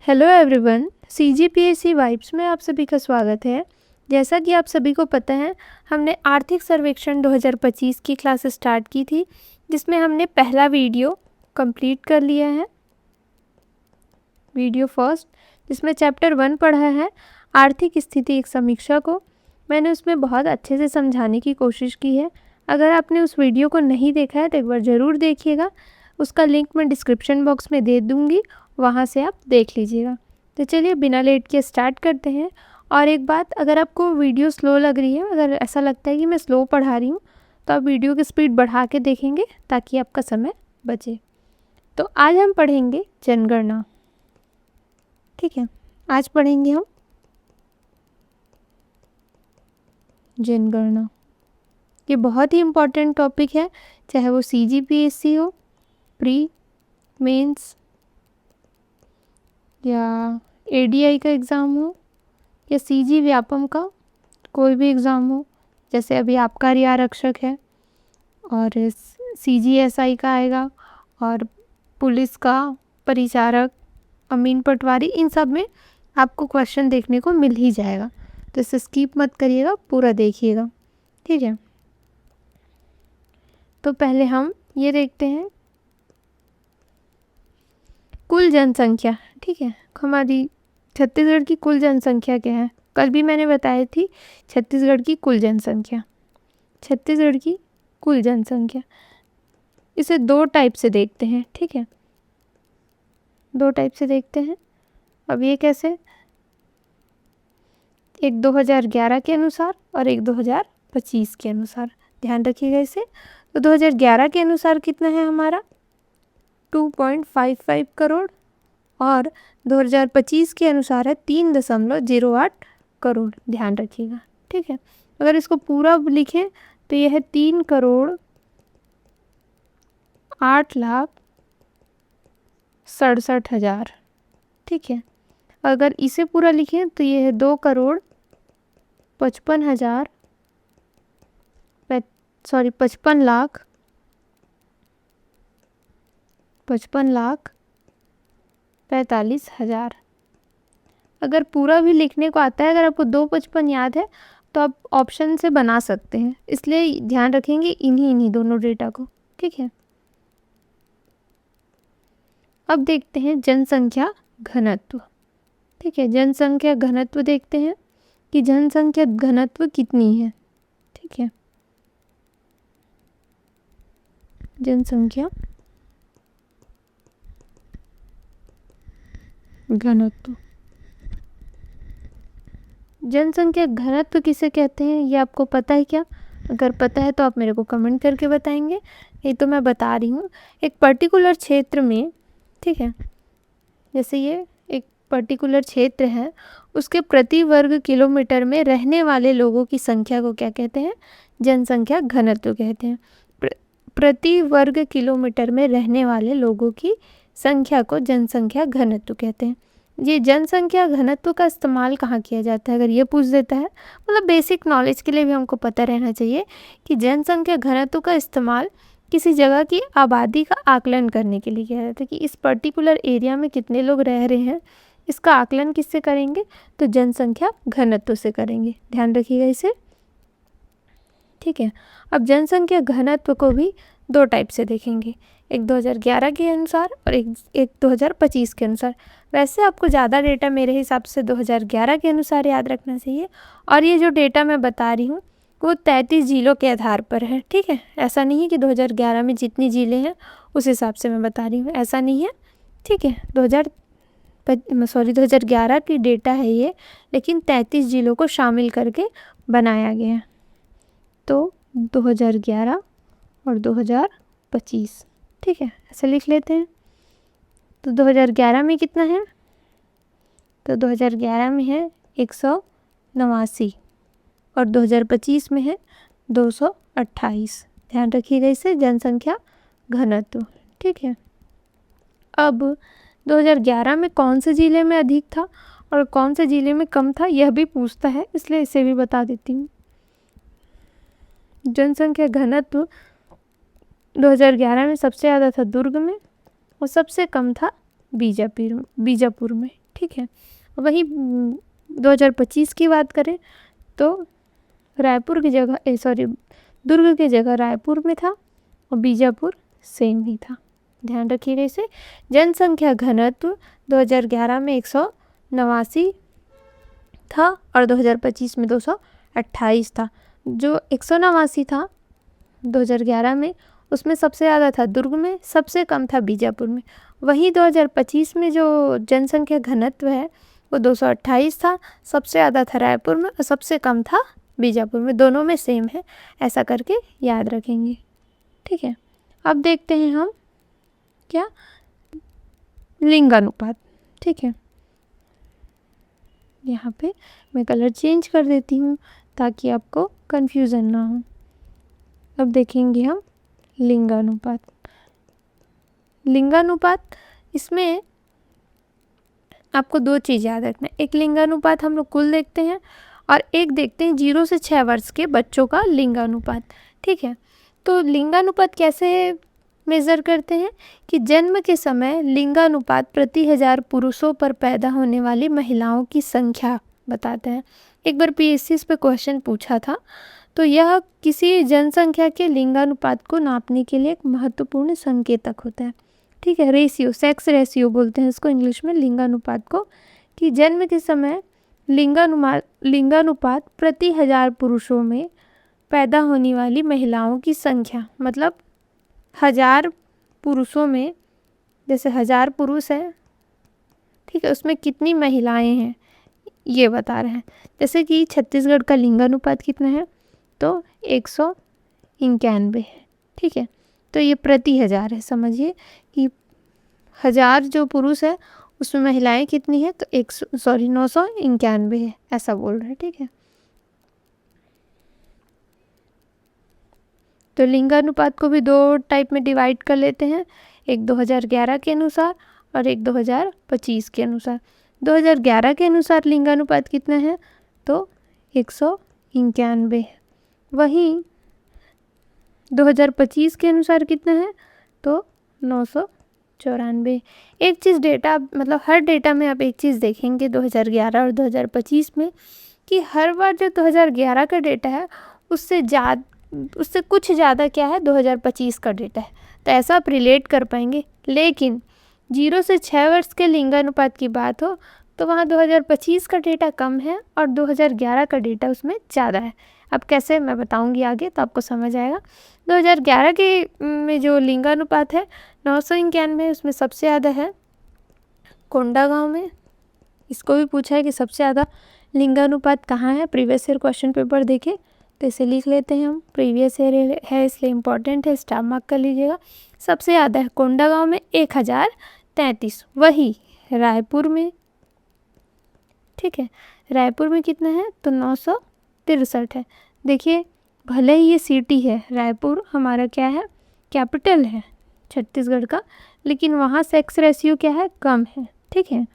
Hello everyone, CGPSC vibes में आप सभी का स्वागत है। जैसा कि आप सभी को पता है, हमने आर्थिक सर्वेक्षण 2025 की क्लास स्टार्ट की थी, जिसमें हमने पहला वीडियो कंप्लीट कर लिया है, वीडियो फर्स्ट, जिसमें चैप्टर 1 पढ़ा है, आर्थिक स्थिति एक समीक्षा को। मैंने उसमें बहुत अच्छे से समझाने की कोशिश की है। अगर आपने उस वीडियो को नहीं देखा है तो एक बार ज़रूर देखिएगा। उसका लिंक मैं डिस्क्रिप्शन बॉक्स में दे दूँगी, वहाँ से आप देख लीजिएगा। तो चलिए बिना लेट के स्टार्ट करते हैं। और एक बात, अगर आपको वीडियो स्लो लग रही है, अगर ऐसा लगता है कि मैं स्लो पढ़ा रही हूँ, तो आप वीडियो की स्पीड बढ़ा के देखेंगे ताकि आपका समय बचे। तो आज हम पढ़ेंगे जनगणना। ठीक है, आज पढ़ेंगे हम जनगणना। ये बहुत ही इम्पॉर्टेंट टॉपिक है, चाहे वो CGPSC हो, प्री, मेंस या ADI का एग्ज़ाम हो, या CG व्यापम का कोई भी एग्ज़ाम हो। जैसे अभी आबकारी आरक्षक है, और CGSI का आएगा, और पुलिस का परिचारक, अमीन पटवारी, इन सब में आपको क्वेश्चन देखने को मिल ही जाएगा। तो इसे स्किप मत करिएगा, पूरा देखिएगा। ठीक है, तो पहले हम ये देखते हैं कुल जनसंख्या। ठीक है, हमारी छत्तीसगढ़ की कुल जनसंख्या क्या है? कल भी मैंने बताई थी छत्तीसगढ़ की कुल जनसंख्या। छत्तीसगढ़ की कुल जनसंख्या, इसे दो टाइप से देखते हैं। ठीक है, दो टाइप से देखते हैं। अब ये कैसे? एक 2011 के अनुसार और एक 2025 के अनुसार। ध्यान रखिएगा इसे। तो 2011 के अनुसार कितना है हमारा? 2.55 करोड़, और 2025 के अनुसार है 3.08 करोड़। ध्यान रखिएगा। ठीक है, अगर इसको पूरा लिखें तो यह है 3,08,67,000। ठीक है, अगर इसे पूरा लिखें तो यह है 2,55,000 55,45,000। अगर पूरा भी लिखने को आता है, अगर आपको 255 याद है तो आप ऑप्शन से बना सकते हैं, इसलिए ध्यान रखेंगे इन्हीं दोनों डेटा को। ठीक है, अब देखते हैं जनसंख्या घनत्व। ठीक है, जनसंख्या घनत्व देखते हैं कि जनसंख्या घनत्व कितनी है। ठीक है, जनसंख्या घनत्व। जनसंख्या घनत्व किसे कहते हैं, ये आपको पता है क्या? अगर पता है तो आप मेरे को कमेंट करके बताएंगे, नहीं तो मैं बता रही हूँ। एक पर्टिकुलर क्षेत्र में, ठीक है, जैसे ये एक पर्टिकुलर क्षेत्र है, उसके प्रति वर्ग किलोमीटर में रहने वाले लोगों की संख्या को क्या कहते हैं? जनसंख्या घनत्व कहते हैं। प्रति वर्ग किलोमीटर में रहने वाले लोगों की संख्या को जनसंख्या घनत्व कहते हैं। ये जनसंख्या घनत्व का इस्तेमाल कहाँ किया जाता है? अगर ये पूछ देता है, मतलब बेसिक नॉलेज के लिए भी हमको पता रहना चाहिए कि जनसंख्या घनत्व का इस्तेमाल किसी जगह की आबादी का आकलन करने के लिए किया जाता है कि इस पर्टिकुलर एरिया में कितने लोग रह रहे हैं। इसका आकलन किससे करेंगे? तो जनसंख्या घनत्व से करेंगे। ध्यान रखिएगा इसे। ठीक है, अब जनसंख्या घनत्व को भी दो टाइप से देखेंगे, एक 2011 के अनुसार और एक 2025 के अनुसार। वैसे आपको ज़्यादा डेटा मेरे हिसाब से 2011 के अनुसार याद रखना चाहिए, और ये जो डेटा मैं बता रही हूँ वो 33 जिलों के आधार पर है। ठीक है, ऐसा नहीं है कि 2011 में जितनी जिले हैं उस हिसाब से मैं बता रही हूँ, ऐसा नहीं है। ठीक है, 2011 की डेटा है ये, लेकिन 33 जिलों को शामिल करके बनाया गया। तो 2011 और 2025। ठीक है, ऐसे लिख लेते हैं। तो 2011 में कितना है? तो 2011 में है 189, और 2025 में है 228। ध्यान रखिएगा इसे, जनसंख्या घनत्व। ठीक है, अब 2011 में कौन से ज़िले में अधिक था और कौन से ज़िले में कम था, यह भी पूछता है, इसलिए इसे भी बता देती हूँ। जनसंख्या घनत्व 2011 में सबसे ज़्यादा था दुर्ग में, और सबसे कम था बीजापुर में। ठीक ठीक है। वहीं 2025 की बात करें तो रायपुर की जगह दुर्ग की जगह रायपुर में था और बीजापुर सेम ही था। ध्यान रखिएगा इसे। जनसंख्या घनत्व 2011 में 189 था और 2025 में 228 था। जो 189 था 2011 में, उसमें सबसे ज़्यादा था दुर्ग में, सबसे कम था बीजापुर में। वहीं 2025 में जो जनसंख्या घनत्व है वो 228 था, सबसे ज़्यादा था रायपुर में और सबसे कम था बीजापुर में। दोनों में सेम है, ऐसा करके याद रखेंगे, ठीक है। अब देखते हैं हम क्या, लिंगानुपात, ठीक है। यहाँ पे मैं कलर चेंज कर देती हूँ ताकि आपको कन्फ्यूज़न ना हो। अब देखेंगे हम लिंगानुपात। लिंगानुपात, इसमें आपको दो चीज़ याद रखना है। एक लिंगानुपात हम लोग कुल देखते हैं और एक देखते हैं 0 से 6 वर्ष के बच्चों का लिंगानुपात, ठीक है। तो लिंगानुपात कैसे मेज़र करते हैं कि जन्म के समय लिंगानुपात प्रति 1000 पुरुषों पर पैदा होने वाली महिलाओं की संख्या बताते हैं। एक बार पीएससी इस पे क्वेश्चन पूछा था, तो यह किसी जनसंख्या के लिंगानुपात को नापने के लिए एक महत्वपूर्ण संकेतक होता है, ठीक है। रेशियो, सेक्स रेशियो बोलते हैं इसको इंग्लिश में, लिंगानुपात को, कि जन्म के समय लिंगानुपात प्रति 1000 पुरुषों में पैदा होने वाली महिलाओं की संख्या, मतलब 1000 पुरुषों में, जैसे 1000 पुरुष है, ठीक है, उसमें कितनी महिलाएं हैं ये बता रहे हैं। जैसे कि छत्तीसगढ़ का लिंगानुपात कितना है, तो 191 है, ठीक है। तो ये प्रति 1000 है। समझिए कि 1000 जो पुरुष है उसमें महिलाएं कितनी है, तो 991 है, ऐसा बोल रहे हैं, ठीक है। तो लिंगानुपात को भी दो टाइप में डिवाइड कर लेते हैं, एक 2011 के अनुसार और एक 2025 के अनुसार। 2011 के अनुसार लिंगानुपात कितना है, तो 191 है। वहीं 2025 के अनुसार कितना है, तो 994। एक चीज़ डेटा, मतलब हर डेटा में आप एक चीज़ देखेंगे 2011 और 2025 में, कि हर बार जो 2011 का डेटा है उससे कुछ ज़्यादा क्या है 2025 का डेटा है, तो ऐसा आप रिलेट कर पाएंगे। लेकिन 0 से 6 वर्ष के लिंगानुपात की बात हो तो वहाँ 2025 का डेटा कम है और 2011 का डेटा उसमें ज़्यादा है। अब कैसे मैं बताऊंगी आगे, तो आपको समझ आएगा। 2011 के में जो लिंगानुपात है 991, उसमें सबसे ज़्यादा है कोंडागांव में। इसको भी पूछा है कि सबसे ज़्यादा लिंगानुपात कहाँ है, प्रीवियस ईयर क्वेश्चन पेपर देखे तो इसे लिख लेते हैं हम, प्रीवियस ईयर है इसलिए इम्पॉर्टेंट है, स्टार मार्क कर लीजिएगा। सबसे ज़्यादा है कोंडागांव में 1033, वही रायपुर में, ठीक है, रायपुर में कितना है, तो 963 है। देखिए भले ही ये सिटी है, रायपुर हमारा क्या है, कैपिटल है छत्तीसगढ़ का, लेकिन वहाँ सेक्स रेशियो क्या है, कम है, ठीक है।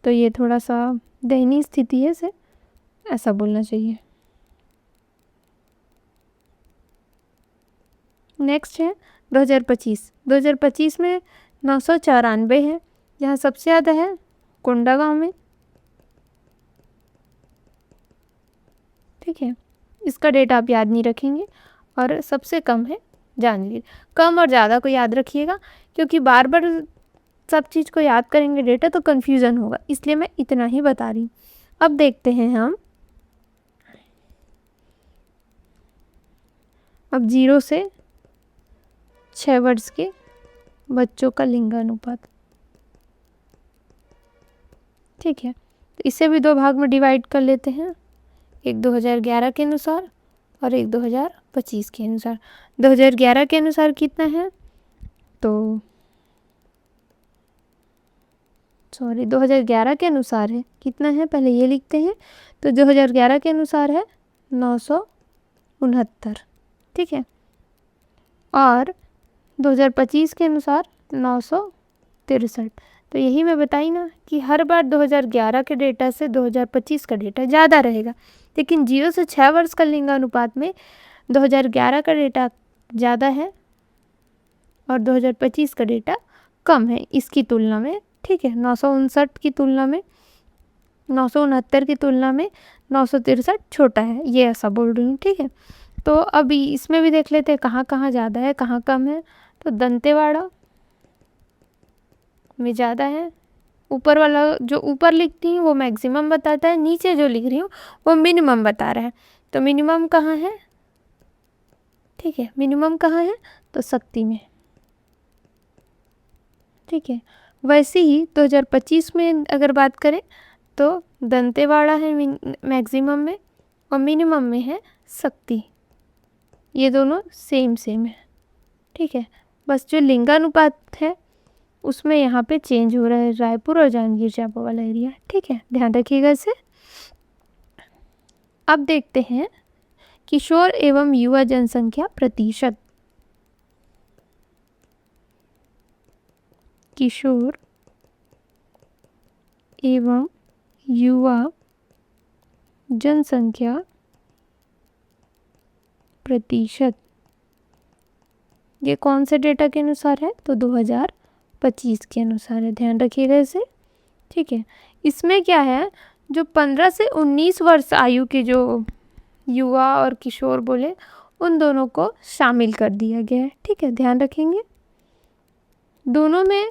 तो ये थोड़ा सा दयनीय स्थिति है, से ऐसा बोलना चाहिए। नेक्स्ट है 2025। 2025 में 994 है, जहाँ सबसे ज़्यादा है कोंडागांव में, ठीक है। इसका डेटा आप याद नहीं रखेंगे, और सबसे कम है जांजगीर। कम और ज़्यादा को याद रखिएगा, क्योंकि बार बार सब चीज़ को याद करेंगे डेटा तो कन्फ्यूज़न होगा, इसलिए मैं इतना ही बता रही हूँ। अब देखते हैं हम, अब 0 से 6 वर्ष के बच्चों का लिंगानुपात, ठीक है। तो इसे भी दो भाग में डिवाइड कर लेते हैं, एक 2011 के अनुसार और एक 2025 के अनुसार। 2011 के अनुसार कितना है, तो 2011 के अनुसार है कितना है, पहले ये लिखते हैं। तो 2011 के अनुसार है 969, ठीक है, और 2025 के अनुसार 963। तो यही मैं बताई ना कि हर बार 2011 के डेटा से 2025 का डेटा ज़्यादा रहेगा, लेकिन 0 से 6 वर्ष का लिंगानुपात में 2011 का डेटा ज़्यादा है और 2025 का डेटा कम है इसकी तुलना में ठीक है, 959 की तुलना में 969 की तुलना में 963 छोटा है, ये ऐसा बोल रही हूँ। ठीक है, तो अभी इसमें भी देख लेते हैं कहाँ कहाँ ज़्यादा है कहाँ कम है। तो दंतेवाड़ा में ज़्यादा है, ऊपर वाला जो ऊपर लिखती हूँ वो मैक्सिमम बताता है, नीचे जो लिख रही हूँ वो मिनिमम बता रहा है। तो मिनिमम कहाँ है, ठीक है, मिनिमम कहाँ है तो शक्ति में। ठीक है, वैसे ही 2025 में अगर बात करें तो दंतेवाड़ा है मैक्सिमम में और मिनिमम में है शक्ति, ये दोनों सेम है। ठीक है, बस जो लिंगानुपात है उसमें यहाँ पे चेंज हो रहा है, रायपुर और जांजगीर चांपा वाला एरिया। ठीक है, ध्यान रखिएगा इसे। अब देखते हैं किशोर एवं युवा जनसंख्या प्रतिशत। किशोर एवं युवा जनसंख्या प्रतिशत, ये कौन से डेटा के अनुसार है तो 2025 के अनुसार है, ध्यान रखिएगा इसे। ठीक है, इसमें क्या है, जो 15 से 19 वर्ष आयु के जो युवा और किशोर बोले उन दोनों को शामिल कर दिया गया है। ठीक है, ध्यान रखेंगे, दोनों में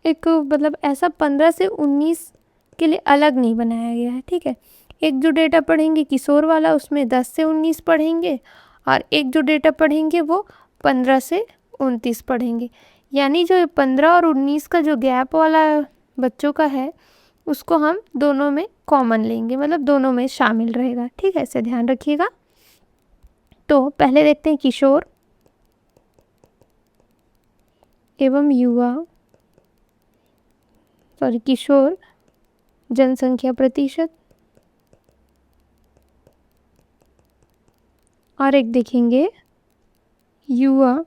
एक मतलब ऐसा 15 से 19 के लिए अलग नहीं बनाया गया है। ठीक है, एक जो डेटा पढ़ेंगे किशोर वाला उसमें 10 से 19 पढ़ेंगे और एक जो डेटा पढ़ेंगे वो 15 से 29 पढ़ेंगे, यानी जो 15 और 19 का जो गैप वाला बच्चों का है उसको हम दोनों में कॉमन लेंगे, मतलब दोनों में शामिल रहेगा। ठीक है, ऐसे ध्यान रखिएगा। तो पहले देखते हैं किशोर एवं किशोर जनसंख्या प्रतिशत, और एक देखेंगे युवा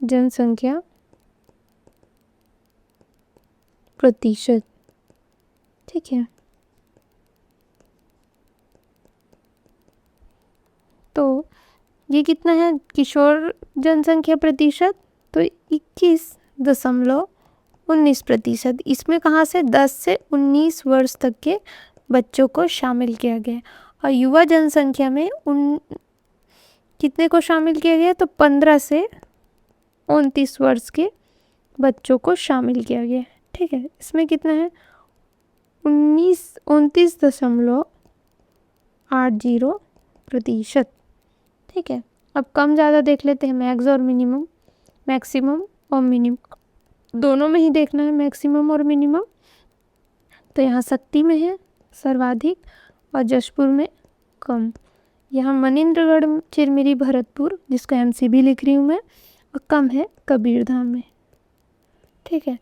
जनसंख्या प्रतिशत। ठीक है, तो ये कितना है किशोर जनसंख्या प्रतिशत, तो 21.19%। इसमें कहाँ से 10 से 19 वर्ष तक के बच्चों को शामिल किया गया, और युवा जनसंख्या में उन कितने को शामिल किया गया तो 15 से 29 वर्ष के बच्चों को शामिल किया गया। ठीक है, इसमें कितना है 29.80%। ठीक है, अब कम ज़्यादा देख लेते हैं, मैक्स और मिनिमम, मैक्सिमम और मिनिमम दोनों में ही देखना है, मैक्सिमम और मिनिमम। तो यहाँ शक्ति में है सर्वाधिक और जशपुर में कम, यहाँ मनिंद्रगढ़ चिरमिरी भरतपुर जिसका MCB लिख रही हूँ मैं, और कम है कबीरधाम में। ठीक है,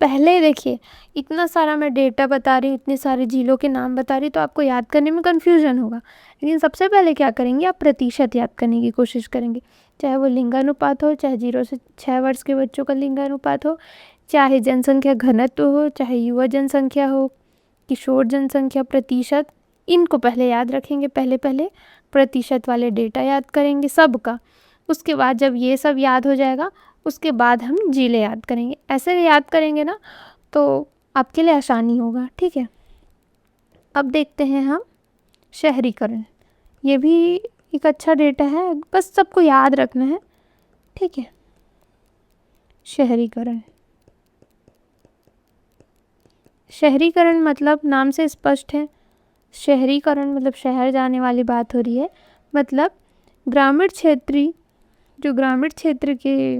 पहले देखिए इतना सारा मैं डेटा बता रही हूँ, इतने सारे जिलों के नाम बता रही, तो आपको याद करने में कन्फ्यूजन होगा, लेकिन सबसे पहले क्या करेंगे आप प्रतिशत याद करने की कोशिश करेंगे, चाहे वो लिंगानुपात हो, चाहे 0 से 6 वर्ष के बच्चों का लिंगानुपात हो, चाहे जनसंख्या घनत्व हो, चाहे युवा जनसंख्या हो, किशोर जनसंख्या प्रतिशत, इनको पहले याद रखेंगे, पहले प्रतिशत वाले डेटा याद करेंगे सबका। उसके बाद जब ये सब याद हो जाएगा उसके बाद हम जिले याद करेंगे, ऐसे याद करेंगे ना तो आपके लिए आसानी होगा। ठीक है, अब देखते हैं हम शहरीकरण, ये भी एक अच्छा डेटा है, बस सबको याद रखना है। ठीक है, शहरीकरण मतलब नाम से स्पष्ट है, शहरीकरण मतलब शहर जाने वाली बात हो रही है, मतलब ग्रामीण क्षेत्र के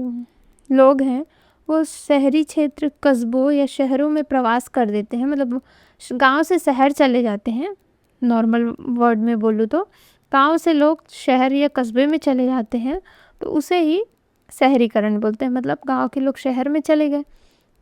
लोग हैं वो शहरी क्षेत्र कस्बों या शहरों में प्रवास कर देते हैं, मतलब गांव से शहर चले जाते हैं, नॉर्मल वर्ड में बोलूँ तो गांव से लोग शहर या कस्बे में चले जाते हैं तो उसे ही शहरीकरण बोलते हैं, मतलब गांव के लोग शहर में चले गए।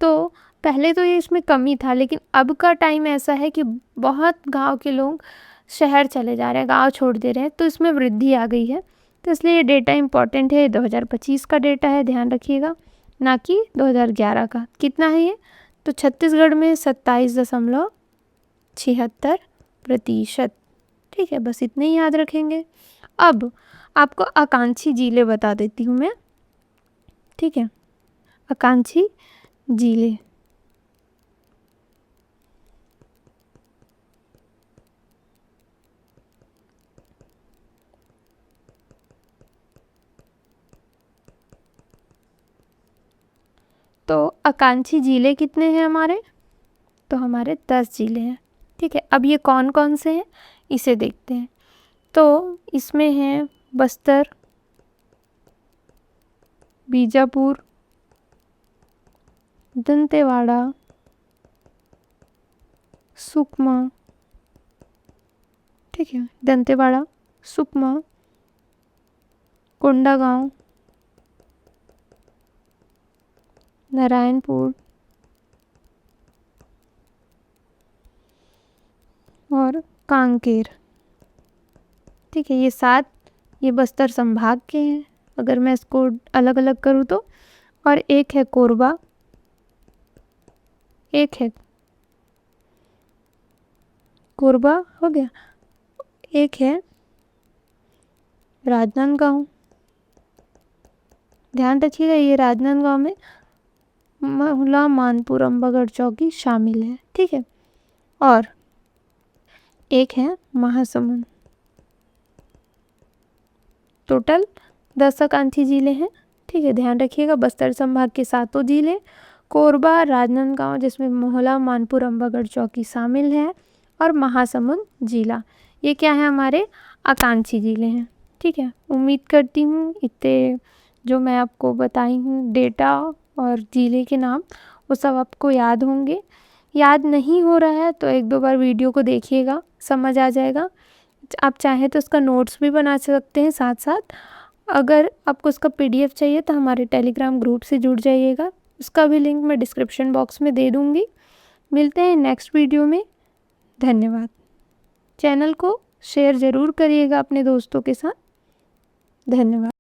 तो पहले तो ये इसमें कमी था, लेकिन अब का टाइम ऐसा है कि बहुत गांव के लोग शहर चले जा रहे हैं, गांव छोड़ दे रहे हैं, तो इसमें वृद्धि आ गई है। तो इसलिए ये डेटा इम्पॉर्टेंट है, 2025 का डेटा है, ध्यान रखिएगा, ना कि 2011 का। कितना है ये तो छत्तीसगढ़ में 27.76%। ठीक है, बस इतने ही याद रखेंगे। अब आपको आकांक्षी जिले बता देती हूँ मैं। ठीक है, आकांक्षी जिले आकांक्षी जिले कितने हैं हमारे? तो हमारे 10 जिले हैं। ठीक है, अब ये कौन कौन से हैं इसे देखते हैं। तो इसमें हैं बस्तर, बीजापुर, दंतेवाड़ा, सुकमा, ठीक है, दंतेवाड़ा, सुकमा, कोंडागांव, नारायणपुर और कांकेर। ठीक है, ये 7 ये बस्तर संभाग के हैं अगर मैं इसको अलग अलग करूँ तो। और एक है कोरबा, एक है कोरबा हो गया, एक है राजनांदगांव। ध्यान रखिएगा ये राजनांदगांव में महला, मानपुर, अम्बागढ़ चौकी शामिल है। ठीक है, और एक है महासमुंद। टोटल 10 आकांक्षी जिले हैं। ठीक है, ध्यान रखिएगा बस्तर संभाग के 7 जिले, कोरबा, राजनांदगांव जिसमें मोहला, मानपुर, अम्बागढ़ चौकी शामिल है, और महासमुंद जिला, ये क्या है हमारे आकांक्षी जिले हैं। ठीक है, उम्मीद करती हूँ इतने जो मैं आपको बताई हूँ डेटा और जिले के नाम वो सब आपको याद होंगे। याद नहीं हो रहा है तो 1-2 बार वीडियो को देखिएगा, समझ आ जाएगा। आप चाहें तो उसका नोट्स भी बना सकते हैं साथ साथ। अगर आपको उसका PDF चाहिए तो हमारे टेलीग्राम ग्रुप से जुड़ जाइएगा, उसका भी लिंक मैं डिस्क्रिप्शन बॉक्स में दे दूँगी। मिलते हैं नेक्स्ट वीडियो में। धन्यवाद। चैनल को शेयर ज़रूर करिएगा अपने दोस्तों के साथ। धन्यवाद।